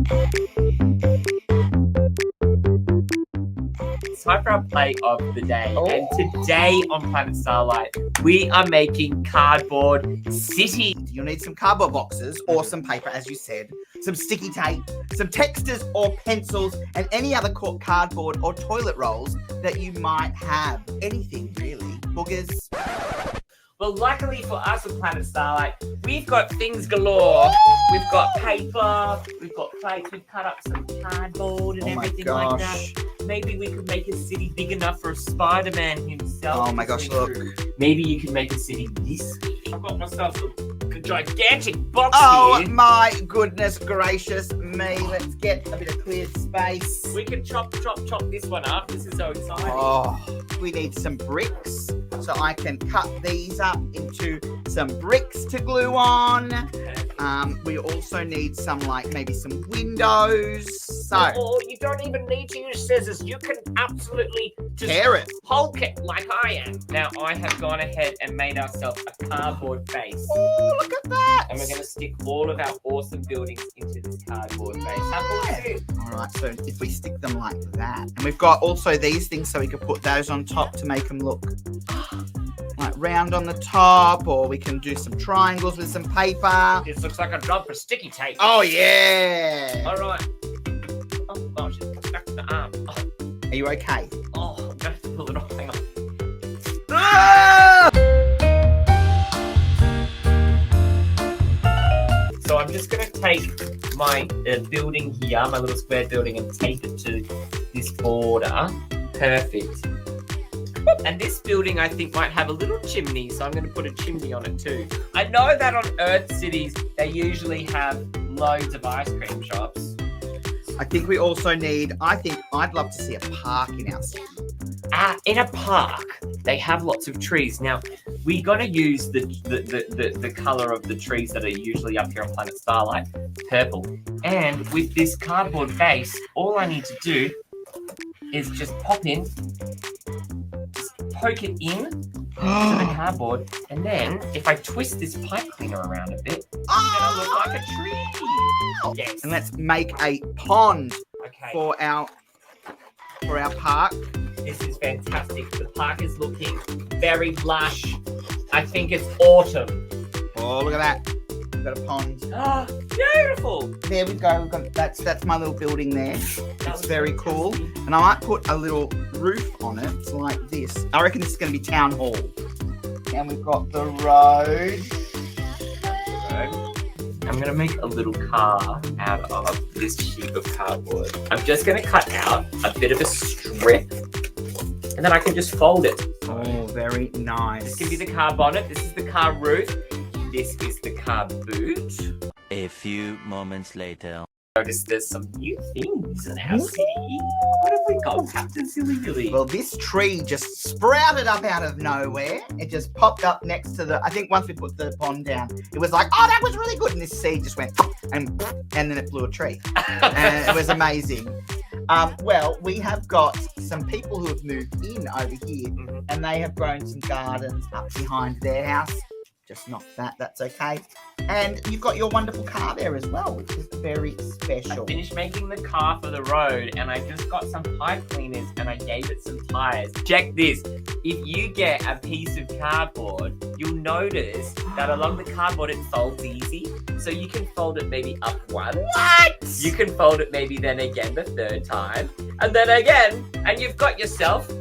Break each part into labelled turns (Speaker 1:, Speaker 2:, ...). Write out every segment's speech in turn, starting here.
Speaker 1: It's time for our play of the day.
Speaker 2: Oh.
Speaker 1: And today on Planet Starlight, we are making cardboard city.
Speaker 2: You'll need some cardboard boxes or some paper, as you said, some sticky tape, some texters or pencils, and any other cardboard or toilet rolls that you might have. Anything, really. Boogers.
Speaker 1: Well, luckily for us at Planet Starlight, we've got things galore. We've got paper, we've got plates, we've cut up some cardboard and
Speaker 2: Oh my
Speaker 1: everything like that.
Speaker 2: gosh.
Speaker 1: Maybe we could make a city big enough for a Spider-Man himself.
Speaker 2: Oh my gosh, look.
Speaker 1: Maybe you can make a city this big. I've got myself a gigantic box
Speaker 2: Oh
Speaker 1: here.
Speaker 2: my goodness gracious me. Let's get a bit of cleared space.
Speaker 1: We can chop this one up. This is so exciting.
Speaker 2: Oh, we need some bricks. So I can cut these up into some bricks to glue on. We also need some, maybe some windows. So,
Speaker 1: Or you don't even need to use scissors. You can absolutely just
Speaker 2: tear it.
Speaker 1: Hulk it like I am. Now, I have gone ahead and made ourselves a cardboard base.
Speaker 2: Oh, look at that.
Speaker 1: And we're going to stick all of our awesome buildings into this cardboard base. How cool is it?
Speaker 2: All right, so if we stick them like that. And we've got also these things so we can put those on top to make them look like round on the top, or we can do some triangles with some paper.
Speaker 1: This looks like a job for sticky tape.
Speaker 2: Oh, yeah.
Speaker 1: All right. Oh, gosh, it's back to the arm.
Speaker 2: Are you okay?
Speaker 1: Oh, I'm going to have to pull it off. Hang on.
Speaker 2: Ah!
Speaker 1: So I'm just going to take my building here, my little square building, and tape it to this border. Perfect. And this building, I think, might have a little chimney, so I'm going to put a chimney on it too. I know that on Earth cities, they usually have loads of ice cream shops.
Speaker 2: I think we also need, I'd love to see a park in our city.
Speaker 1: In a park, they have lots of trees. Now, we're going to use the colour of the trees that are usually up here on Planet Starlight, purple. And with this cardboard base, all I need to do is just poke it in to the cardboard, and then if I twist this pipe cleaner around a bit, it's gonna look like a tree. Yes.
Speaker 2: And let's make a pond
Speaker 1: Okay.
Speaker 2: for our park.
Speaker 1: This is fantastic. The park is looking very lush. I think it's autumn.
Speaker 2: Oh, look at that. We've got a pond.
Speaker 1: Ah, beautiful.
Speaker 2: There we go. We've got, that's my little building there. It's very cool. And I might put a little roof on it. It's like this. I reckon this is going to be town hall. And we've got the road.
Speaker 1: I'm going to make a little car out of this sheet of cardboard. I'm just going to cut out a bit of a strip, and then I can just fold it.
Speaker 2: Oh, very nice.
Speaker 1: This can be the car bonnet. This is the car roof. This is the car boot.
Speaker 3: A few moments later.
Speaker 1: Notice there's some new things in our city. What have we got, Captain Silly Billy?
Speaker 2: Well, this tree just sprouted up out of nowhere. It just popped up next to I think once we put the pond down, it was like, oh, that was really good. And this seed just went, and then it blew a tree. And it was amazing. Well, we have got some people who have moved in over here, and they have grown some gardens up behind their house. Just knock that, that's okay. And you've got your wonderful car there as well, which is very special.
Speaker 1: I finished making the car for the road, and I just got some pipe cleaners and I gave it some tires. Check this. If you get a piece of cardboard, you'll notice that along the cardboard it folds easy. So you can fold it maybe up once.
Speaker 2: What?
Speaker 1: You can fold it maybe then again the third time. And then again. And you've got yourself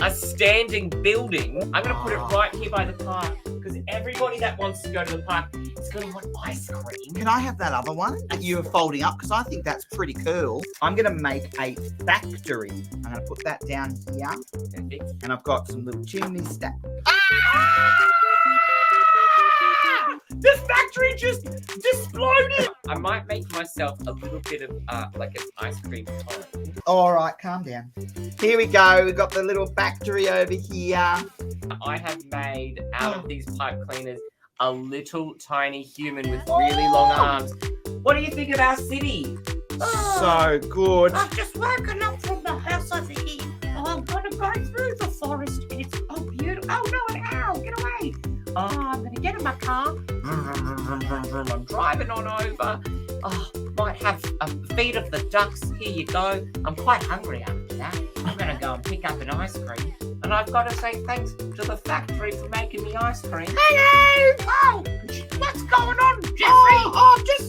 Speaker 1: a standing building. I'm going to put it right here by the park, because everybody that wants to go to the park is going to want ice cream.
Speaker 2: Can I have that other one that you were folding up? Because I think that's pretty cool. I'm going to make a factory. I'm going to put that down here.
Speaker 1: Perfect.
Speaker 2: And I've got some little chimneys stacked.
Speaker 1: The factory just exploded! I might make myself a little bit of like an ice cream cone.
Speaker 2: All right, calm down. Here we go. We've got the little factory over here.
Speaker 1: I have made out of these pipe cleaners a little tiny human with really long arms. What do you think of our city?
Speaker 2: So good.
Speaker 4: I've just woken up from the house over here. I'm gonna go through the forest. It's beautiful. Oh no, an owl! Get away! Oh, I'm gonna get in my car.
Speaker 1: I'm driving on over, Oh, might have a feed of the ducks. Here you go. I'm quite hungry after that. I'm going to go and pick up an ice cream. And I've got to say thanks to the factory for making me ice cream.
Speaker 4: Hello! Oh, what's going on, Jeffrey?
Speaker 2: Oh, just